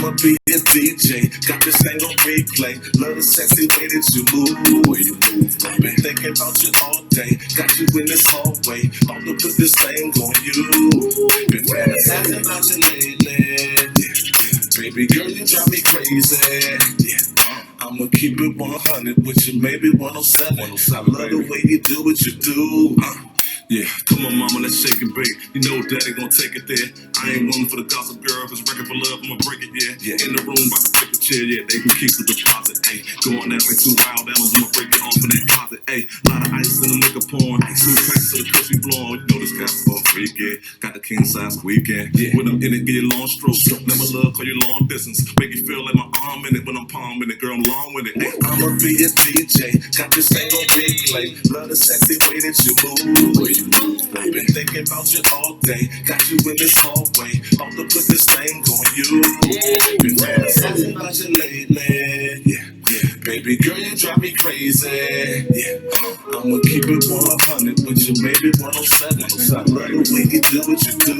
I'ma be a DJ. Got this thing on replay. Love the sexy way that you move. I've been thinking about you all day. Got you in this hallway. About to put this thing on you. Been fantasizing about you lately. Baby girl, you drive me crazy. I'ma keep it 100 with you, maybe 107. I love the way you do what you do. Yeah, come on, mama, let's shake and bake. You know daddy gonna take it there. I ain't one for the gossip, girl. If it's record for love, I'ma break it, yeah. In the room, about to flip the chair, yeah. They can keep the deposit, ayy. Go on that way, 2 wild animals, I'ma break it off in that closet, ayy. Lot of ice in the liquor pouring. Two packs to the cushy blowing. You know this guy's for free, yeah. Got the king size weekend. When I'm in it, get long strokes. Never love, call you long distance. Make you feel like my arm in it when I'm palming it, girl. I'm long with it. Ay. I'ma be a DJ. Got this thing on replay. Love the sexy way that you move. I've been thinking about you all day. Got you in this hallway. About to put this thing on you. Been fantasizing about you lately. Baby girl, you drive me crazy. I'ma keep it 100 with you, maybe 107. I love the way you do what you do.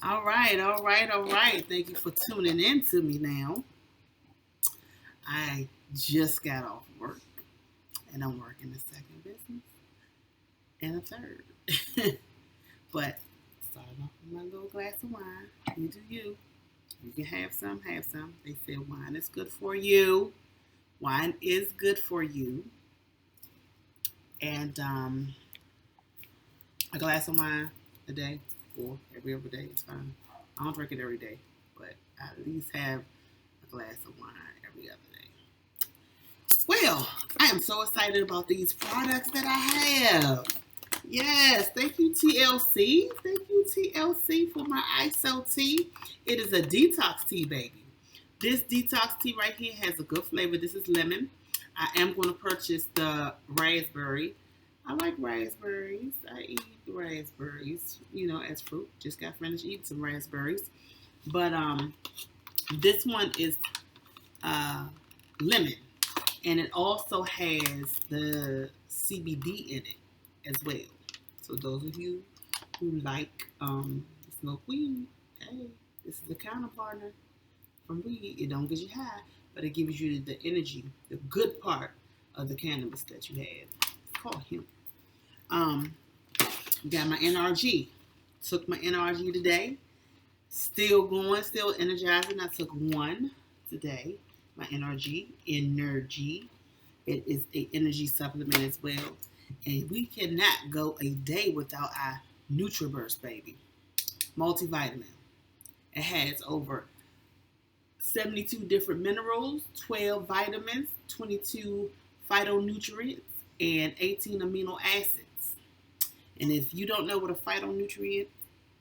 All right. Thank you for tuning in to me now. I just got off work, and I'm working a second business and a third. But starting off with my little glass of wine. You do you. You can have some, have some. They say wine is good for you. Wine is good for you. And a glass of wine a day or every other day is fine. I don't drink it every day, but I at least have a glass of wine every other day. Well, I am so excited about these products that I have. Yes, thank you TLC. Thank you TLC for my ISO tea. It is a detox tea, baby. This detox tea right here has a good flavor. This is lemon. I am going to purchase the raspberry. I like raspberries. I eat raspberries, as fruit. Just got finished eating some raspberries. But this one is lemon. And it also has the CBD in it as well. So those of you who like smoke weed, hey, this is the counterpartner from weed. It don't get you high, but it gives you the energy, the good part of the cannabis that you have. It's called hemp. Got my NRG. Took my NRG today. Still going, still energizing. I took one today. My NRG, Energy. It is an energy supplement as well. And we cannot go a day without our NutriBurst, baby. Multivitamin. It has over 72 different minerals, 12 vitamins, 22 phytonutrients, and 18 amino acids. And if you don't know what a phytonutrient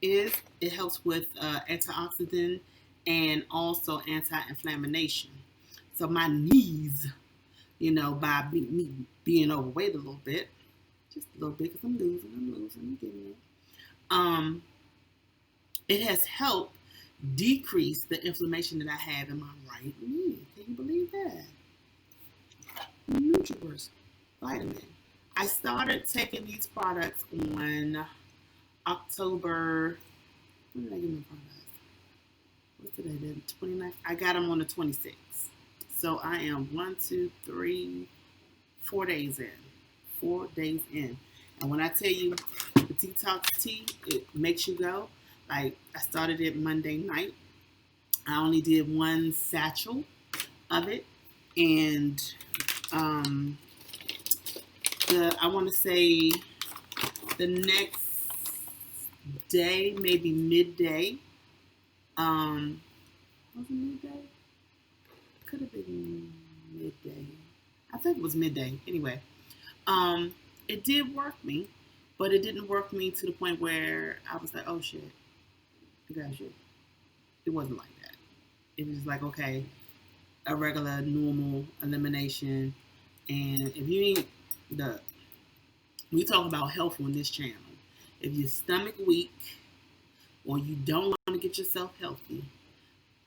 is, it helps with antioxidant and also anti-inflammation. So my knees, by me being overweight a little bit, just a little bit because I'm losing, getting it. It has helped decrease the inflammation that I have in my right knee. Can you believe that? NutriBurst vitamin. I started taking these products on October. When did I get my products? What's today? The 29th. I got them on the 26th. So I am 4 days in. 4 days in. And when I tell you the detox tea, it makes you go. Like, I started it Monday night. I only did one satchel of it. And I want to say the next day, maybe midday. Was it midday? Could have been midday. I think it was midday. Anyway, it did work me, but it didn't work me to the point where I was like, oh shit, I got shit. It wasn't like that. It was like, okay, a regular, normal elimination. And if you ain't we talk about health on this channel. If your stomach weak or you don't want to get yourself healthy,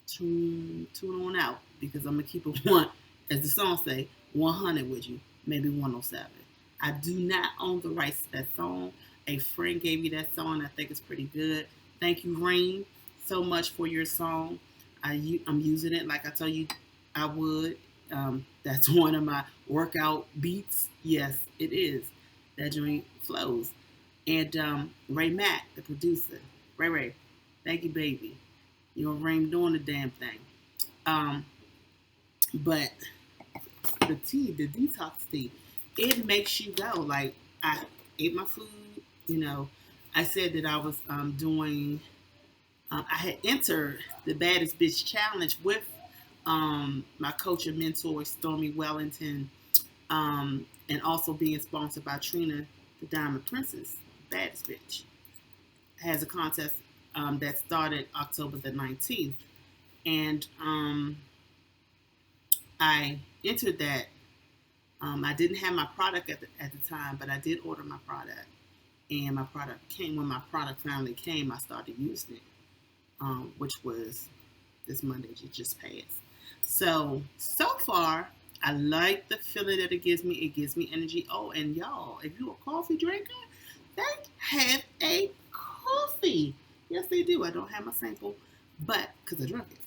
tune on out, because I'm gonna keep it one, as the song say, 100 with you, maybe 107. I do not own the rights to that song. A friend gave me that song. I think it's pretty good. Thank you, Rain. so much for your song. I'm using it like I told you I would. That's one of my workout beats. Yes, it is. That joint flows. And Ray Mack, the producer. Ray, thank you, baby. You know, Ray doing the damn thing. Um, but the detox tea, it makes you go. Like I ate my food. You know, I said that I was doing. I had entered the Baddest Bitch Challenge with my coach and mentor Stormy Wellington, and also being sponsored by Trina, the Diamond Princess, Baddest Bitch. Has a contest that started October the 19th, and I entered that. I didn't have my product at the time, but I did order my product, and my product came. When my product finally came, I started using it, which was this Monday just passed. So far, I like the feeling that it gives me. It gives me energy. Oh, and y'all, if you're a coffee drinker, they have a coffee. Yes, they do. I don't have my sample, but because I drunk it,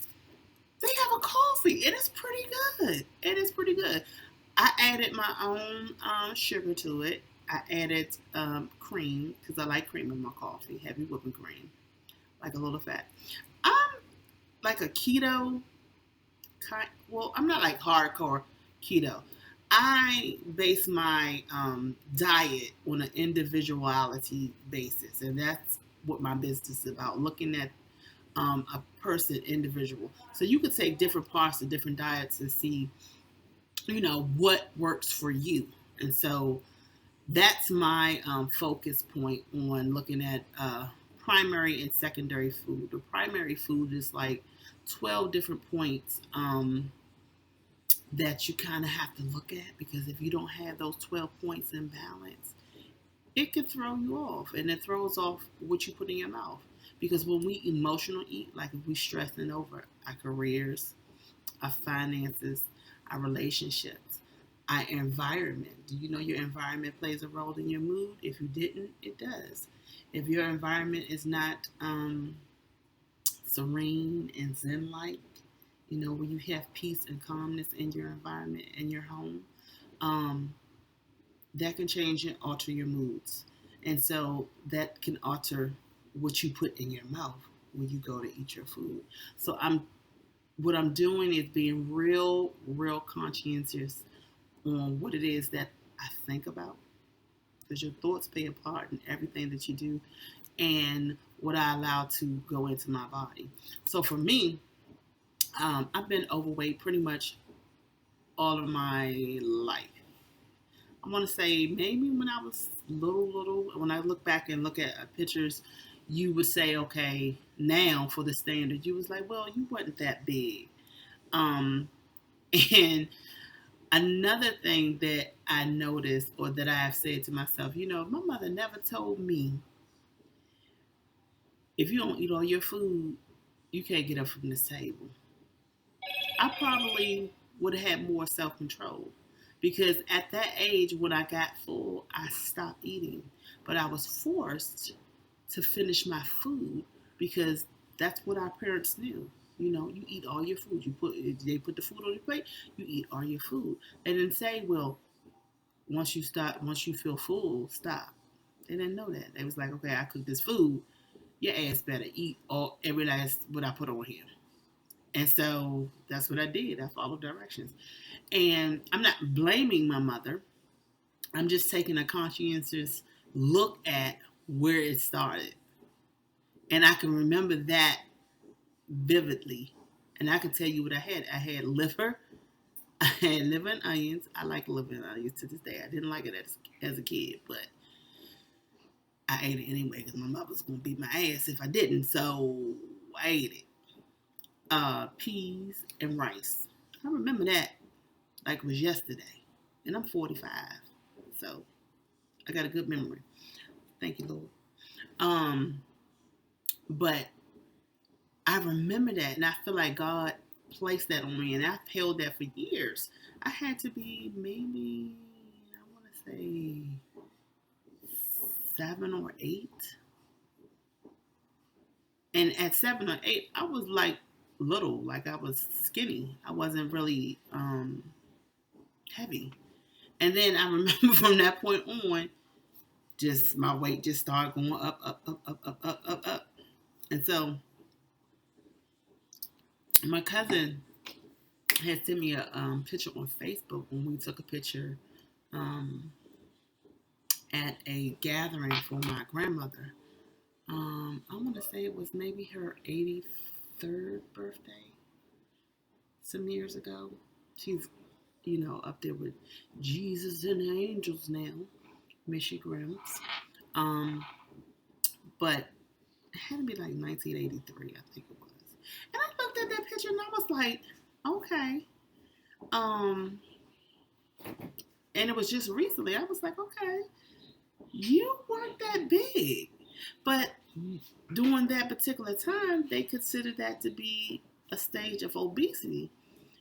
they have a coffee. It is pretty good. It is pretty good. I added my own sugar to it. I added cream because I like cream in my coffee, heavy whipping cream, like a little fat. I'm like a keto well, I'm not like hardcore keto. I base my diet on an individuality basis, and that's what my business is about. Looking at a person individual, so you could take different parts of different diets and see, you know, what works for you. And so that's my focus point on looking at primary and secondary food. The primary food is like 12 different points that you kind of have to look at, because if you don't have those 12 points in balance, it could throw you off, and it throws off what you put in your mouth. Because when we emotional eat, like if we stressing over our careers, our finances, our relationships, our environment. Do you know your environment plays a role in your mood? If you didn't, it does. If your environment is not serene and zen-like, you know, when you have peace and calmness in your environment, in your home, um, that can change and alter your moods. And so that can alter what you put in your mouth when you go to eat your food. So what I'm doing is being real conscientious on what it is that I think about, because your thoughts play a part in everything that you do, and what I allow to go into my body. So for me, I've been overweight pretty much all of my life. I want to say maybe when I was little, when I look back and look at pictures, you would say, okay, now for the standard, you was like, well, you wasn't that big. Um, and another thing that I noticed, or that I have said to myself, you know, my mother never told me, if you don't eat all your food, you can't get up from this table. I probably would have had more self control, because at that age, when I got full, I stopped eating. But I was forced to finish my food, because that's what our parents knew. You know, you eat all your food. They put the food on your plate. You eat all your food. They didn't say, well, once you feel full, stop. They didn't know that. They was like, okay, I cooked this food. Your ass better eat all every last what I put on here. And so that's what I did. I followed directions. And I'm not blaming my mother. I'm just taking a conscientious look at where it started. And I can remember that vividly. And I can tell you what I had. I had liver. I had liver and onions. I like liver and onions to this day. I didn't like it as a kid, but I ate it anyway because my mother was going to beat my ass if I didn't. So I ate it. Peas and rice. I remember that like it was yesterday. And I'm 45. So I got a good memory. Thank you, Lord. Um, but I remember that, and I feel like God placed that on me, and I've held that for years. I had to be maybe, I want to say 7 or 8. And at 7 or 8, I was like little, like I was skinny. I wasn't really heavy. And then I remember from that point on, just my weight just started going up, up, up, up, up, up, up, up. And so my cousin had sent me a picture on Facebook when we took a picture um, at a gathering for my grandmother. I want to say it was maybe her 83rd birthday some years ago. She's, up there with Jesus and the angels now, Missy Grimm's. Um, but it had to be like 1983, I think it was. And I looked at that picture and I was like, okay. Um, and it was just recently. I was like, okay, you weren't that big. But during that particular time, they considered that to be a stage of obesity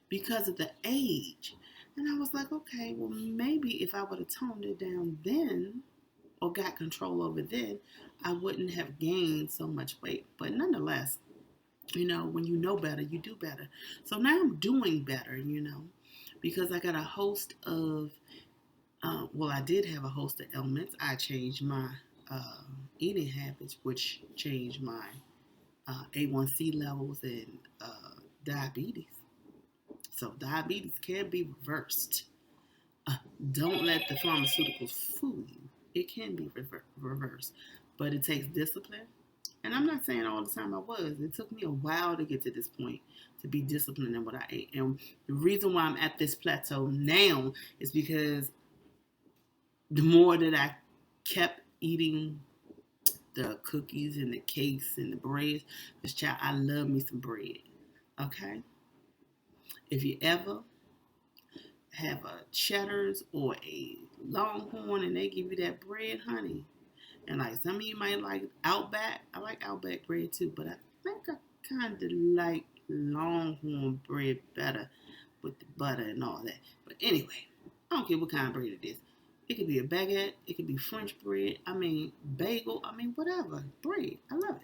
because of the age. And I was like, okay, well, maybe if I would have toned it down then or got control over then, I wouldn't have gained so much weight. But nonetheless, when you know better, you do better. So now I'm doing better, because I got a host of, I did have a host of ailments. I changed my uh, eating habits, which changed my A1C levels and diabetes. So diabetes can be reversed. Uh, don't let the pharmaceuticals fool you. It can be reversed, but it takes discipline. And I'm not saying all the time I was. It took me a while to get to this point to be disciplined in what I ate. And the reason why I'm at this plateau now is because the more that I kept eating the cookies and the cakes and the breads, this child, I love me some bread. Okay? If you ever have a Cheddar's or a Longhorn and they give you that bread, honey, and like some of you might like Outback. I like Outback bread too, but I think I kind of like Longhorn bread better with the butter and all that. But anyway, I don't care what kind of bread it is. It could be a baguette. It could be French bread. I mean, bagel. I mean, whatever. Bread. I love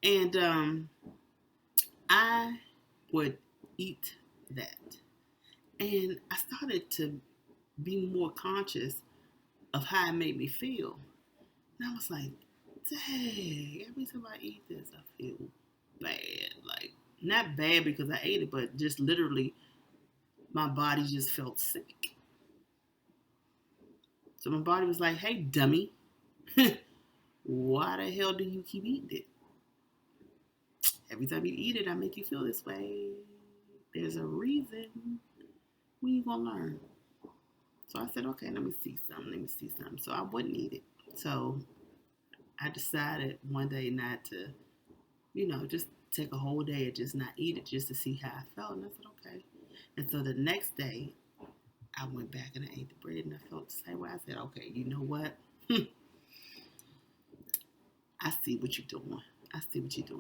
it. And I would eat that. And I started to be more conscious of how it made me feel. And I was like, dang, every time I eat this, I feel bad. Like, not bad because I ate it, but just literally my body just felt sick. So my body was like, hey, dummy, why the hell do you keep eating it? Every time you eat it, I make you feel this way. There's a reason. When you gonna learn? So I said, okay, let me see something. So I wouldn't eat it. So I decided one day not to, just take a whole day and just not eat it just to see how I felt. And I said, okay. And so the next day, I went back and I ate the bread and I felt the same way. I said, okay, you know what? I see what you're doing.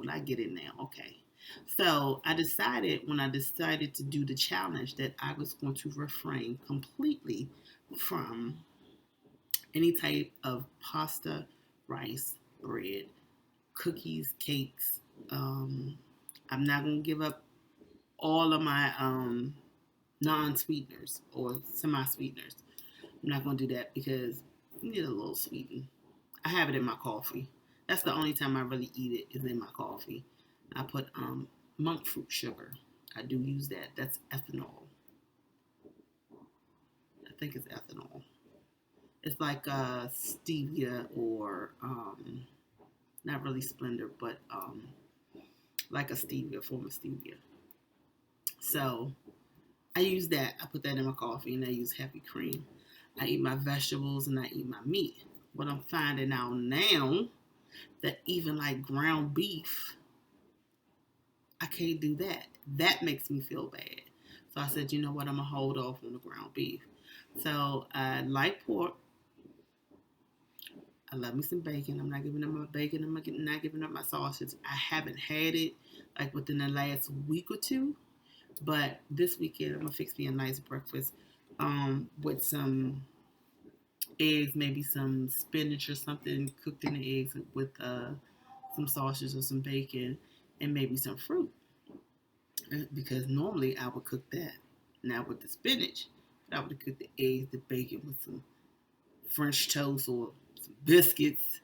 I get it now. Okay. So I decided when I decided to do the challenge that I was going to refrain completely from any type of pasta, rice, bread, cookies, cakes. I'm not going to give up all of my non-sweeteners or semi-sweeteners. I'm not going to do that because you need a little sweeten. I have it in my coffee. That's the only time I really eat it is in my coffee. I put monk fruit sugar. I do use that. That's ethanol. I think it's ethanol. It's like stevia or not really Splendor, but like a stevia, form of stevia. So I use that. I put that in my coffee and I use heavy cream. I eat my vegetables and I eat my meat. What I'm finding out now that even like ground beef, I can't do that. That makes me feel bad. So I said, you know what? I'm going to hold off on the ground beef. So I like pork. I love me some bacon. I'm not giving up my bacon. I'm not giving up my sausage. I haven't had it like within the last week or two. But this weekend, I'm going to fix me a nice breakfast with some eggs, maybe some spinach or something cooked in the eggs with some sausage or some bacon, and maybe some fruit. Because normally I would cook that. Now with the spinach, I would cook the eggs, the bacon with some French toast or some biscuits,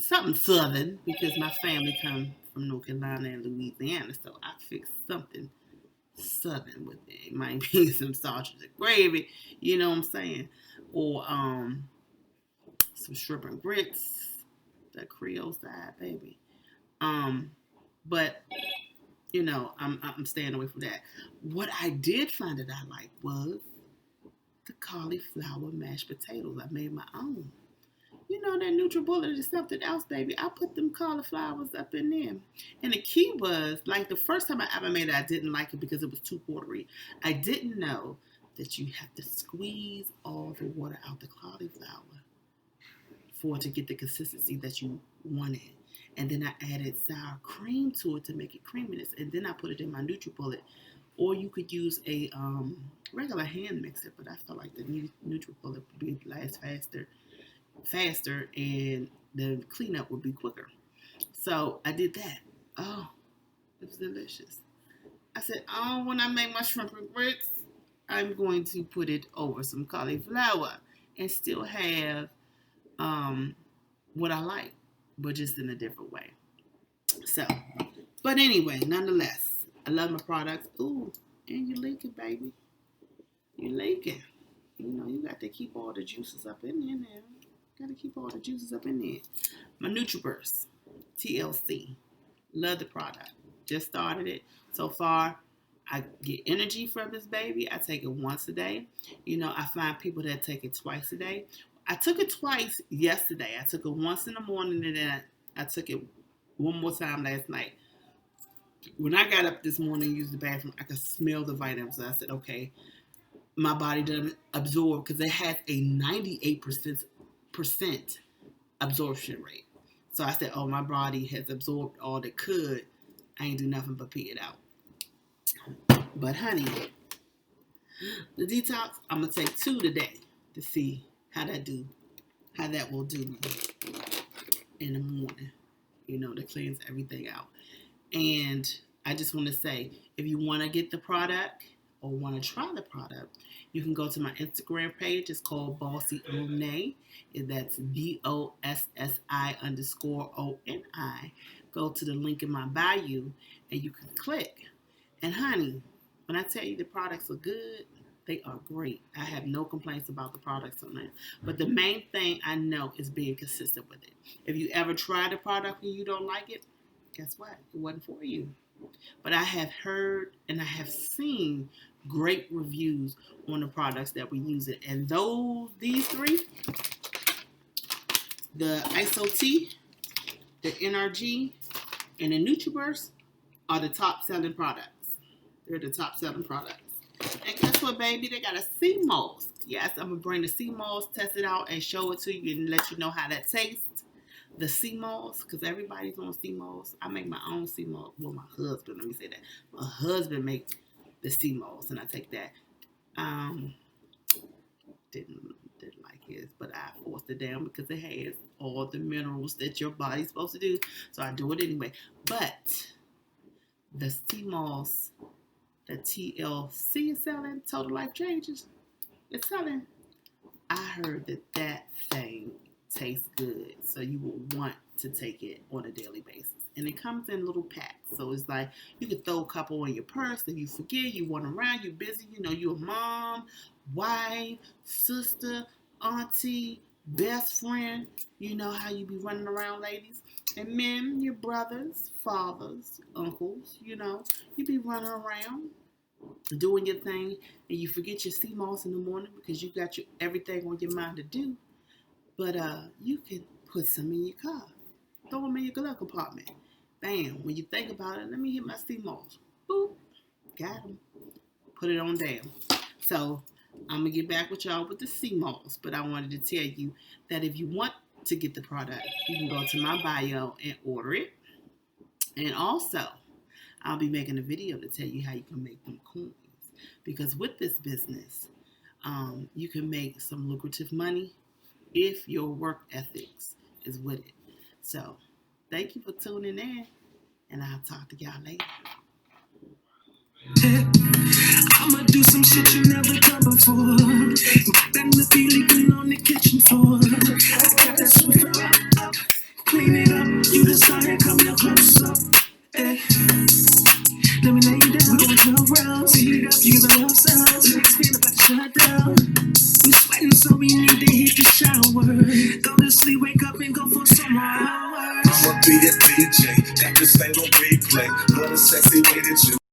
something southern because my family come from North Carolina and Louisiana, so I fixed something southern with it. It might be some sausage and gravy, you know what I'm saying, or some shrimp and grits, that Creole side, baby. Um, but I'm staying away from that. What I did find that I liked was the cauliflower mashed potatoes. I made my own. You know that NutriBullet is something else, baby. I put them cauliflowers up in there. And the key was, like the first time I ever made it, I didn't like it because it was too watery. I didn't know that you have to squeeze all the water out the cauliflower for it to get the consistency that you wanted. And then I added sour cream to it to make it creaminess. And then I put it in my NutriBullet. Or you could use a regular hand mixer, but I felt like the NutriBullet would last faster, and the cleanup would be quicker. So I did that. Oh, it was delicious. I said, oh, when I make my shrimp and grits, I'm going to put it over some cauliflower and still have what I like, but just in a different way. So, but anyway, nonetheless, I love my products. Ooh, and you leaking, baby. You leaking. You got to keep all the juices up in there now. Got to keep all the juices up in there. My NutriBurst, TLC. Love the product. Just started it. So far, I get energy from this baby. I take it once a day. I find people that take it twice a day. I took it twice yesterday. I took it once in the morning, and then I took it one more time last night. When I got up this morning and used the bathroom, I could smell the vitamins. So I said, okay, my body doesn't absorb because it has a 98% absorption rate. So I said, oh, my body has absorbed all it could. I ain't do nothing but pee it out. But honey, the detox, I'm gonna take 2 today to see how that will do me in the morning. To cleanse everything out. And I just want to say, if you want to get the product or want to try the product, you can go to my Instagram page. It's called Bossy Onay. That's BOSSI_ONI. Go to the link in my bio and you can click. And honey, when I tell you the products are good, they are great. I have no complaints about the products on that. But the main thing I know is being consistent with it. If you ever try the product and you don't like it, guess what? It wasn't for you. But I have heard and I have seen great reviews on the products that we use it. And these 3, the ISO-T, the NRG, and the NutriBurst are the top selling products. They're the top selling products. And guess what, baby? They got a sea moss. Yes, I'm going to bring the sea moss, test it out, and show it to you and let you know how that tastes. The sea moss, because everybody's on sea moss. I make my own sea moss. Well, my husband, let me say that. My husband makes the sea moss, and I take that. Didn't like his, but I forced it down because it has all the minerals that your body's supposed to do. So I do it anyway. But the sea moss, the TLC is selling, Total Life Changes, it's selling. I heard that thing tastes good, so you will want to take it on a daily basis. And it comes in little packs, so it's like you can throw a couple in your purse if you forget, you run around, you're busy, you're a mom, wife, sister, auntie, best friend. You know how you be running around, ladies. And men, your brothers, fathers, uncles, you be running around doing your thing, and you forget your sea moss in the morning because you got everything on your mind to do. But you can put some in your car, throw them in your glove compartment. Bam! When you think about it, let me hit my sea moss. Boop, got them. Put it on down. So I'm gonna get back with y'all with the sea moss, but I wanted to tell you that if you want to get the product, you can go to my bio and order it. And also, I'll be making a video to tell you how you can make them coins. Because with this business, you can make some lucrative money if your work ethics is with it. So Thank you for tuning in, and I'll talk to y'all later. I'ma do some shit you never done before.